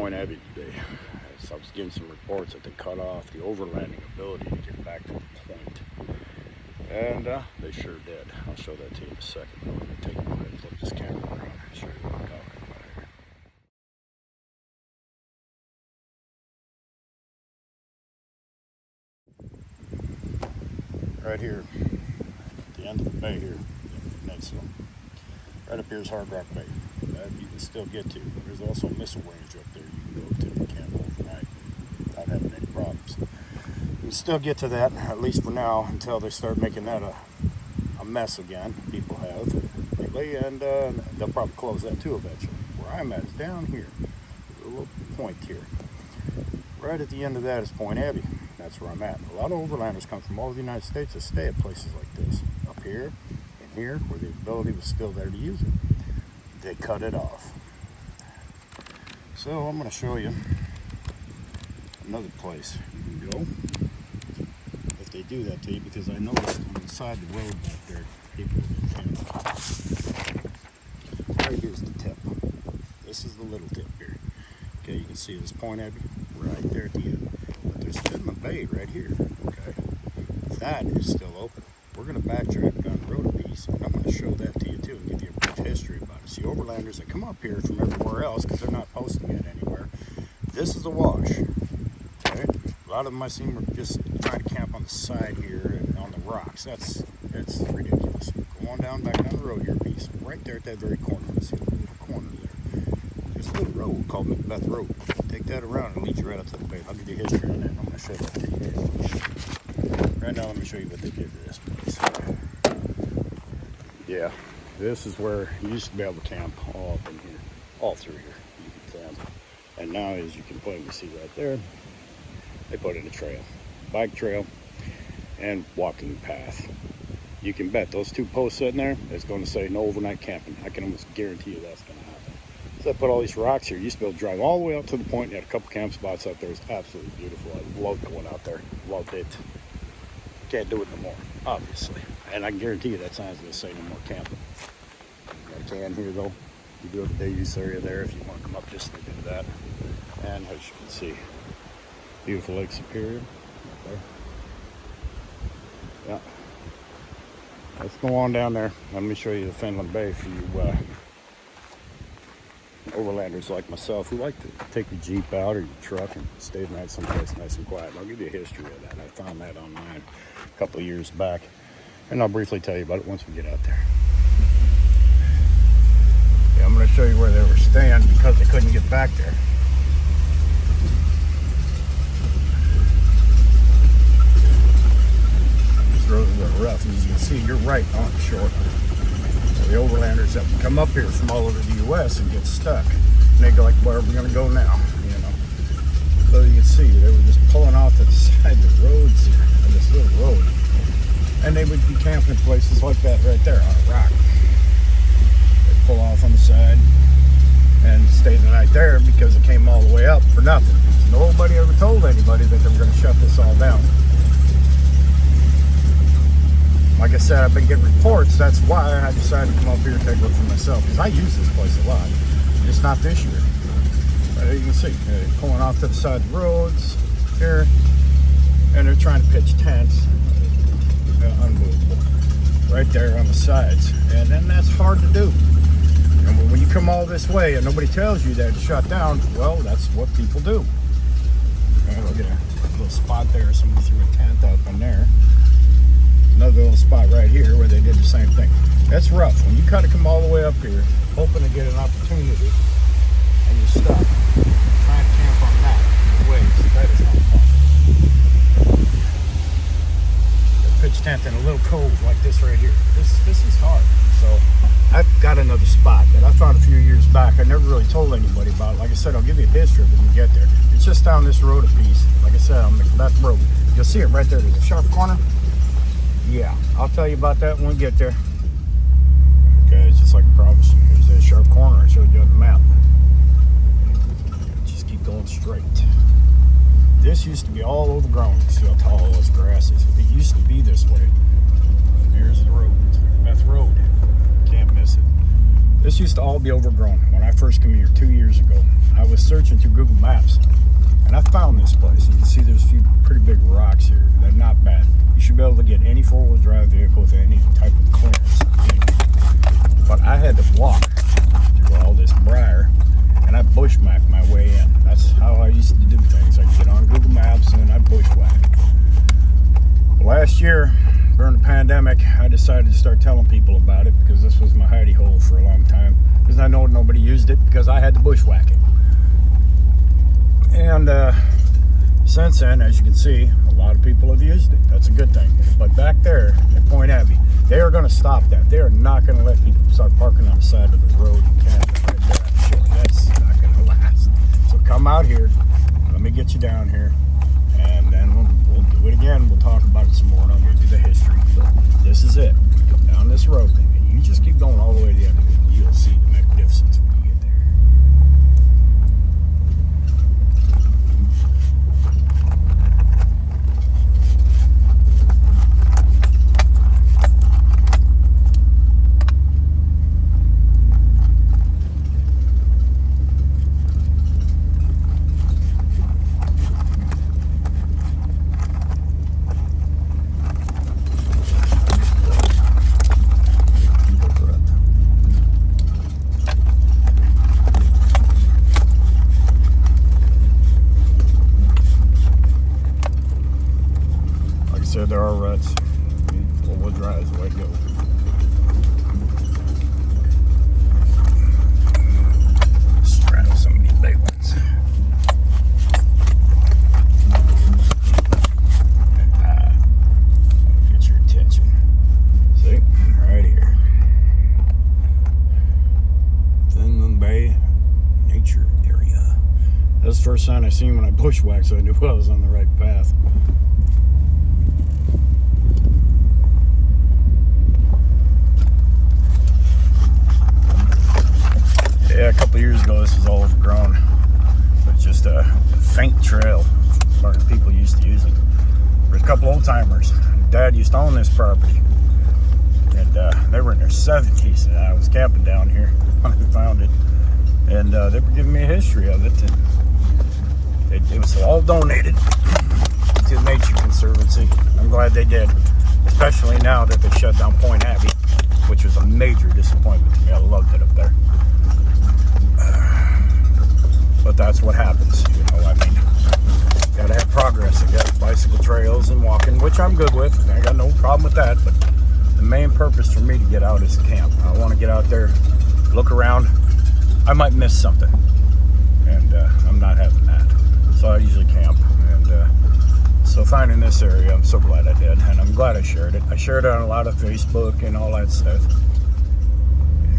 Point Abbey today. So I was getting some reports that they cut off the overlanding ability to get back to the point. And they sure did. I'll show that to you in a second. I'm going to take a look and flip this camera around and show you what I'm talking about here. Right here, at the end of the bay here, the peninsula. Right up here is Hard Rock Bay. That you can still get to. There's also a missile range up there you can go to. You camp overnight without having any problems. You can still get to that, at least for now, until they start making that a mess again. People have lately, and they'll probably close that too eventually. Where I'm at is down here. There's a little point here. Right at the end of that is Point Abbey. That's where I'm at. A lot of overlanders come from all over the United States to stay at places like this. Up here and here, where the ability was still there to use it. They cut it off. So I'm going to show you another place you can go if they do that to you, because I noticed on the side of the road back there, people have been camping. Right here's the tip. This is the little tip here. Okay, you can see this Point Abbey right there at the end. But there's Finland Bay right here. Okay, that is still open. We're going to backtrack down the road a piece, and I'm going to show that to you too and give you a brief history about it. See, overlanders that come up here from everywhere else, because they're not posting it anywhere, this is a wash. Okay, a lot of them I seen were just trying to camp on the side here and on the rocks. That's ridiculous. Go on down back down the road here a piece, right there at that very corner. See the little corner there. There's a little road called Macbeth Road. Take that around and lead you right up to the bay. I'll give you history on that. I'm going to show you that to you. Right now, let me show you what they did to this place. Yeah, this is where you used to be able to camp all up in here, all through here. You can camp. And now, as you can plainly see right there, they put in a trail, bike trail, and walking path. You can bet those two posts sitting there, it's going to say no overnight camping. I can almost guarantee you that's going to happen. So I put all these rocks here. You used to be able to drive all the way out to the point. You had a couple camp spots up there. It's absolutely beautiful. I loved going out there. Loved it. Can't do it no more, obviously. And I can guarantee you that sign's going to say no more camping. Got a can here though. You go to the day use area there if you want to come up just to do that. And as you can see, beautiful Lake Superior right there. Yeah. Let's go on down there. Let me show you the Finland Bay for you overlanders like myself who like to take your Jeep out or your truck and stay the night someplace nice and quiet. And I'll give you a history of that. I found that online a couple of years back, and I'll briefly tell you about it once we get out there. Yeah, I'm going to show you where they were staying because they couldn't get back there. These roads are a little rough, as you can see. You're right on the shore. The overlanders that come up here from all over the U.S. and get stuck, and they go like, where are we going to go now, you know? So you can see they were just pulling off to the side of the roads here, on this little road, and they would be camping places like that right there on a rock. They'd pull off on the side and stay the night there because it came all the way up for nothing. Nobody ever told anybody that they were going to shut this all down. Like I said, I've been getting reports. That's why I decided to come up here and take a look for myself, because I use this place a lot. Just not this year. But as you can see, they're pulling off to the side of the roads here, and they're trying to pitch tents. Unbelievable. Right there on the sides. And then that's hard to do. And when you come all this way and nobody tells you that it's shut down, well, that's what people do. And look at a little spot there. Somebody threw a tent up in there. Another little spot right here where they did the same thing. That's rough. When you kind of come all the way up here, hoping to get an opportunity, and you're stuck trying to camp on that waves, that is not fun. A pitch tent in a little cove like this right here. This is hard. So I've got another spot that I found a few years back. I never really told anybody about it. Like I said, I'll give you a history when you get there. It's just down this road a piece. Like I said, on Macbeth Road. You'll see it right there. There's a sharp corner. Yeah, I'll tell you about that when we get there. Okay, it's just like I promised you. There's that sharp corner I showed you on the map. Just keep going straight. This used to be all overgrown. You see how tall all this grass is. It used to be this way. And here's the road. It's Macbeth Road. Can't miss it. This this used to all be overgrown. When I first came here 2 years ago, I was searching through Google Maps, and I found this place. You can see there's a few pretty big rocks here. They're not bad. You should be able to get any four-wheel drive vehicle with any type of clearance. But I had to walk through all this briar, and I bushwhacked my way in. That's how I used to do things. I'd get on Google Maps and I'd bushwhack. Last year, during the pandemic, I decided to start telling people about it because this was my hidey hole for a long time. Because I know nobody used it because I had to bushwhack it. And since then, as you can see, a lot of people have used it. That's a good thing. But back there at Point Abbey, they are going to stop that. They are not going to let people start parking on the side of the road and camping right there. I'm sure that's not going to last. So come out here. Let me get you down here. And then we'll do it again. We'll talk about it some more, and I'm going to do the history. But this is it. Come down this road, and you just keep going all the way to the end of it, and you'll see the magnificence when you get there. There are ruts. Four-wheel drive is the way to go. Straddle some of these big ones. Get your attention. See? Right here. Finland Bay Nature Area. That's the first sign I seen when I bushwhacked, so I knew I was on the right path. Yeah, a couple years ago this was all overgrown. It was just a faint trail where people used to use it. There's a couple old timers. Dad used to own this property, and they were in their 70s. And I was camping down here when I found it, and they were giving me a history of it. And it was all donated to the Nature Conservancy. I'm glad they did, especially now that they shut down Point Abbey, which was a major disappointment to me. I loved it up there. But that's what happens, you know. I mean, gotta have progress. I got bicycle trails and walking, which I'm good with. I got no problem with that. But the main purpose for me to get out is to camp. I want to get out there, look around. I might miss something, and I'm not having that. So I usually camp. And so finding this area, I'm so glad I did, and I'm glad I shared it. I shared it on a lot of Facebook and all that stuff.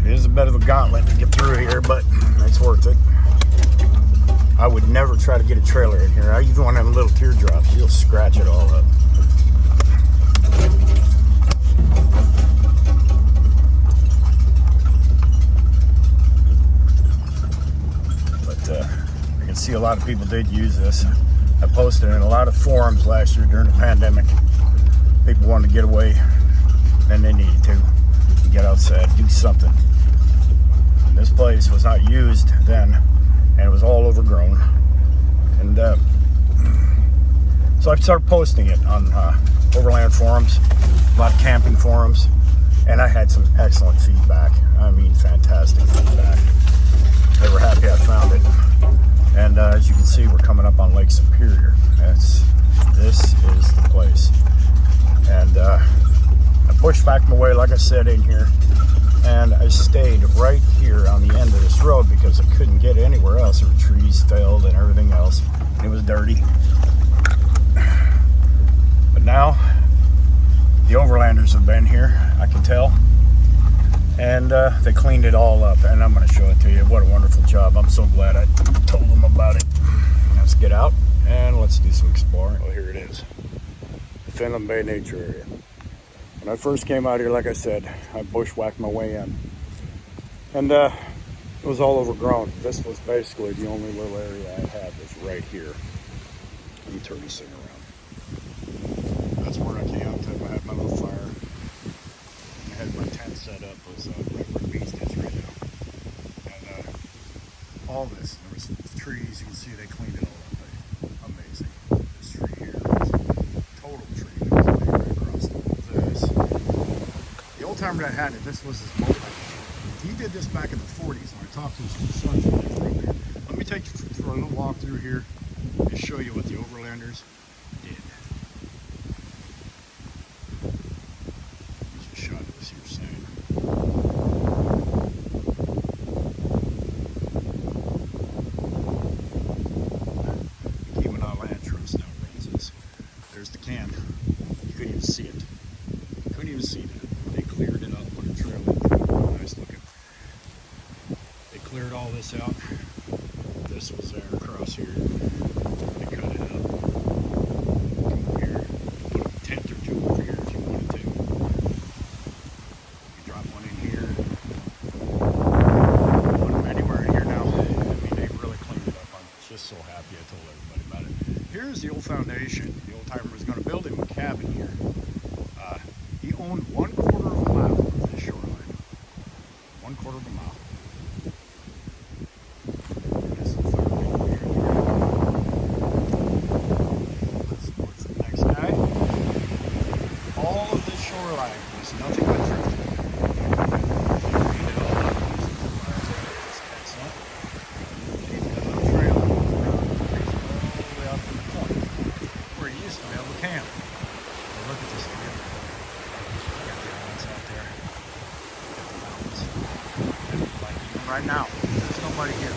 It is a bit of a gauntlet to get through here, but it's worth it. I would never try to get a trailer in here. I even want them little teardrops. You'll scratch it all up. But I can see a lot of people did use this. I posted in a lot of forums last year during the pandemic. People wanted to get away, and they needed to get outside, do something. And this place was not used then, and it was all overgrown. And so I started posting it on overland forums, a lot of camping forums, and I had some excellent feedback. I mean, fantastic feedback. They were happy I found it. And as you can see, we're coming up on Lake Superior. This is the place. And I bushwhacked my way, like I said, in here. And I stayed right here on the end of this road because I couldn't get anywhere else. There were trees felled and everything else. It was dirty. But now, the overlanders have been here, I can tell. And they cleaned it all up. And I'm going to show it to you. What a wonderful job. I'm so glad I told them about it. Let's get out and let's do some exploring. Well, here it is. The Finland Bay Nature Area. When I first came out here, like I said, I bushwhacked my way in. And it was all overgrown. This was basically the only little area I had was right here. Let me turn this thing around. That's where I camped. I had my little fire. I had my tent set up. It was right where the beast is right now. trees. You can see they cleaned it all up. Amazing. This tree here is a total tree. There's a big right across the wall. This. The old timer that had it, this was his moped. He did this back in the 40s, and I talked to his two sons when they were up here. Let me take you for a little walk through here and show you what the overlanders did. Here's a shot of this here sand. There's the can. You couldn't even see it. Couldn't even see that. They cleared it up, put a trail in. Nice looking. They cleared all this out. This was there across here. They cut it up. Come here. Put a tent or two over here if you wanted to. You drop one in here. Put them anywhere in here now. I mean, they really cleaned it up. I'm just so happy I told everybody about it. Here's the old foundation. The old timer was going to build him a cabin here. He owned 1/4 of a mile of this shoreline. 1/4 of a mile. This is the third one here. Let's look for the next guy. All of this shoreline was nothing but drift. They cleaned it all up. This guy's up. They got a little trail that goes around all the way up to the point where he used to be able to camp. But look at this view. Got the islands out there. Got the mountains. Like even right now, there's nobody here.